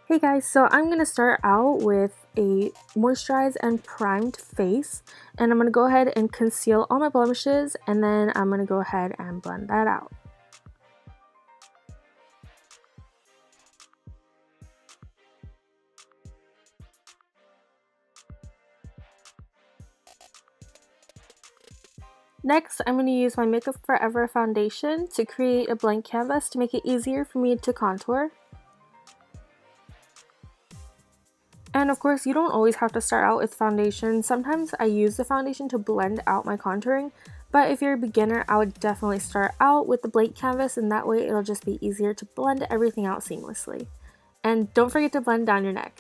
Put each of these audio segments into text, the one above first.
Hey guys, so I'm going to start out with a moisturized and primed face, and I'm going to go ahead and conceal all my blemishes, and then I'm going to go ahead and blend that out. Next, I'm going to use my Makeup Forever foundation to create a blank canvas to make it easier for me to contour. And of course, you don't always have to start out with foundation. Sometimes I use the foundation to blend out my contouring, but if you're a beginner, I would definitely start out with the blank canvas, and that way it'll just be easier to blend everything out seamlessly. And don't forget to blend down your neck.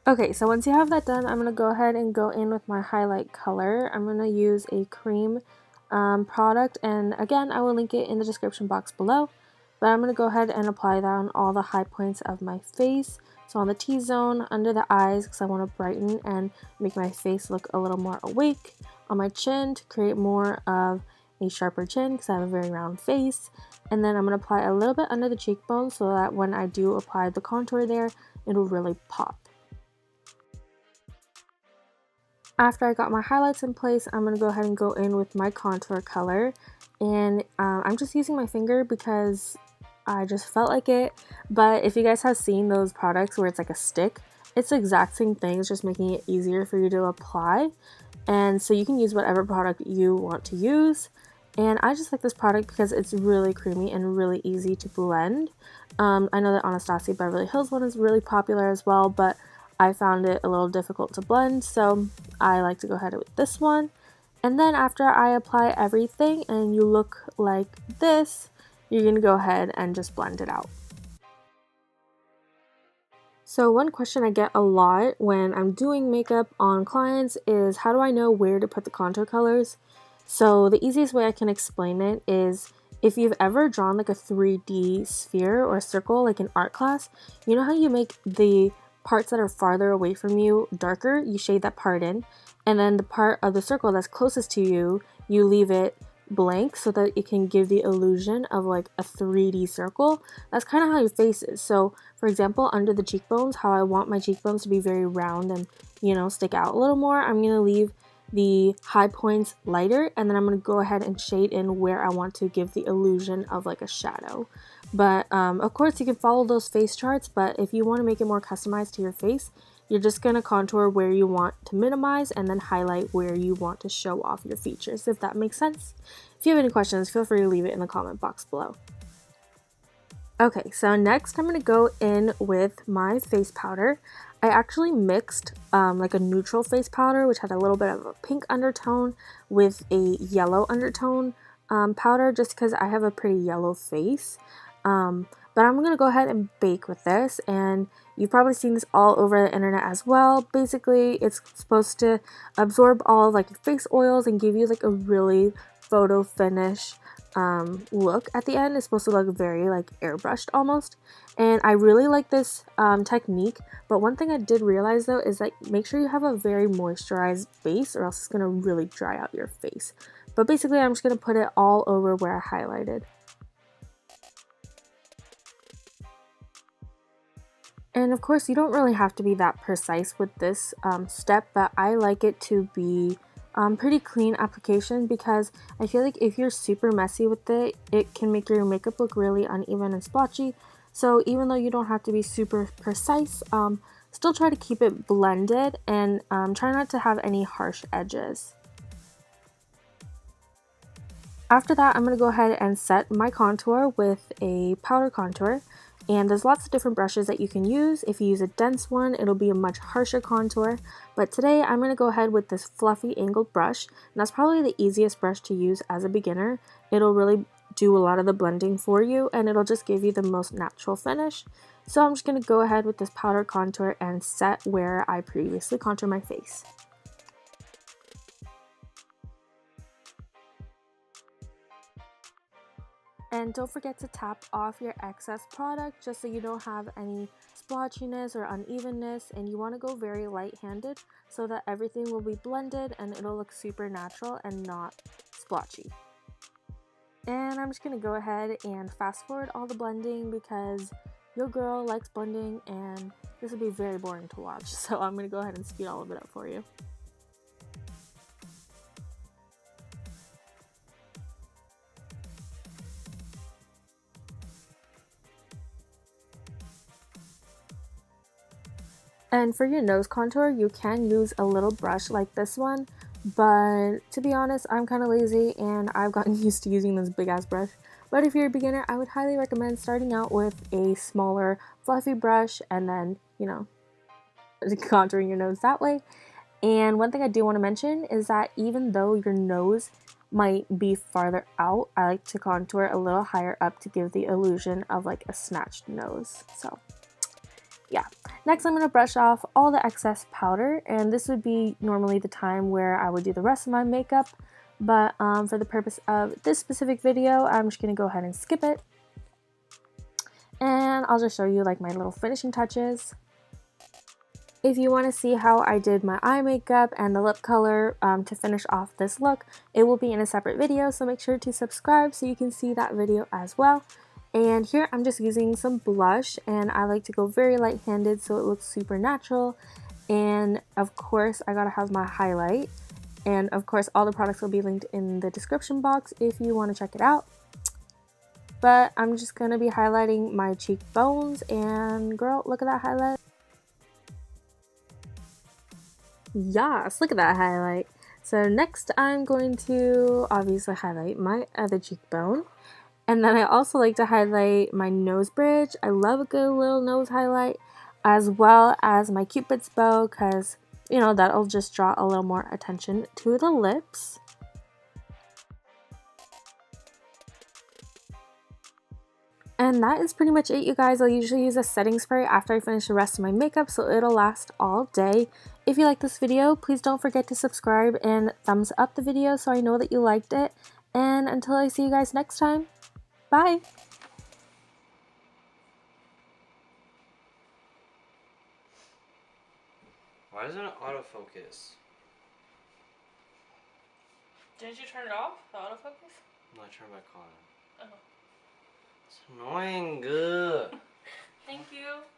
Okay, so once you have that done, I'm going to go ahead and go in with my highlight color. I'm going to use a cream product, and again, I will link it in the description box below. But I'm going to go ahead and apply that on all the high points of my face. So on the T-zone, under the eyes, because I want to brighten and make my face look a little more awake. On my chin, to create more of a sharper chin, because I have a very round face. And then I'm going to apply a little bit under the cheekbone, so that when I do apply the contour there, it'll really pop. After I got my highlights in place, I'm going to go ahead and go in with my contour color. And I'm just using my finger because I just felt like it. But if you guys have seen those products where it's like a stick, it's the exact same thing. It's just making it easier for you to apply. And so you can use whatever product you want to use. And I just like this product because it's really creamy and really easy to blend. I know that Anastasia Beverly Hills one is really popular as well, but I found it a little difficult to blend, so I like to go ahead with this one. And then after I apply everything and you look like this, you're going to go ahead and just blend it out. So one question I get a lot when I'm doing makeup on clients is, how do I know where to put the contour colors? So the easiest way I can explain it is, if you've ever drawn like a 3D sphere or circle like in art class, you know how you make the parts that are farther away from you darker, you shade that part in, and then the part of the circle that's closest to you, you leave it blank so that it can give the illusion of like a 3D circle. That's kind of how your face is. So for example, under the cheekbones, how I want my cheekbones to be very round and, you know, stick out a little more, I'm going to leave the high points lighter, and then I'm going to go ahead and shade in where I want to give the illusion of like a shadow. But of course you can follow those face charts, but if you want to make it more customized to your face, you're just going to contour where you want to minimize and then highlight where you want to show off your features, if that makes sense. If you have any questions, feel free to leave it in the comment box below. Okay, so next I'm going to go in with my face powder. I actually mixed like a neutral face powder, which had a little bit of a pink undertone with a yellow undertone powder, just because I have a pretty yellow face. But I'm going to go ahead and bake with this, and you've probably seen this all over the internet as well. Basically, it's supposed to absorb all of like your face oils and give you like a really photo finish look at the end. It's supposed to look very like airbrushed almost, and I really like this technique. But one thing I did realize though is that make sure you have a very moisturized base, or else it's going to really dry out your face. But basically I'm just going to put it all over where I highlighted. And of course you don't really have to be that precise with this step, but I like it to be pretty clean application, because I feel like if you're super messy with it, it can make your makeup look really uneven and splotchy. So even though you don't have to be super precise, still try to keep it blended, and try not to have any harsh edges. After that, I'm going to go ahead and set my contour with a powder contour. And there's lots of different brushes that you can use. If you use a dense one, it'll be a much harsher contour. But today I'm going to go ahead with this fluffy angled brush. And that's probably the easiest brush to use as a beginner. It'll really do a lot of the blending for you, and it'll just give you the most natural finish. So I'm just going to go ahead with this powder contour and set where I previously contoured my face. And don't forget to tap off your excess product just so you don't have any splotchiness or unevenness, and you want to go very light-handed so that everything will be blended and it'll look super natural and not splotchy. And I'm just going to go ahead and fast forward all the blending because your girl likes blending and this will be very boring to watch, so I'm going to go ahead and speed all of it up for you. And for your nose contour, you can use a little brush like this one, but to be honest, I'm kind of lazy and I've gotten used to using this big ass brush. But if you're a beginner, I would highly recommend starting out with a smaller fluffy brush and then, you know, contouring your nose that way. And one thing I do want to mention is that even though your nose might be farther out, I like to contour a little higher up to give the illusion of like a snatched nose. So yeah, next I'm going to brush off all the excess powder, and this would be normally the time where I would do the rest of my makeup, but for the purpose of this specific video, I'm just going to go ahead and skip it, and I'll just show you like my little finishing touches. If you want to see how I did my eye makeup and the lip color to finish off this look, it will be in a separate video, so make sure to subscribe so you can see that video as well. And here I'm just using some blush, and I like to go very light-handed so it looks super natural. And of course I gotta have my highlight, and of course all the products will be linked in the description box if you want to check it out. But I'm just gonna be highlighting my cheekbones, and girl, look at that highlight. Yes, look at that highlight. So next I'm going to obviously highlight my other cheekbone. And then I also like to highlight my nose bridge. I love a good little nose highlight, as well as my Cupid's bow, because, you know, that'll just draw a little more attention to the lips. And that is pretty much it, you guys. I'll usually use a setting spray after I finish the rest of my makeup, so it'll last all day. If you like this video, please don't forget to subscribe and thumbs up the video so I know that you liked it. And until I see you guys next time, bye! Why isn't it autofocus? Didn't you turn it off, the autofocus? No, I turned back on. Oh. It's annoying. Good. Thank you.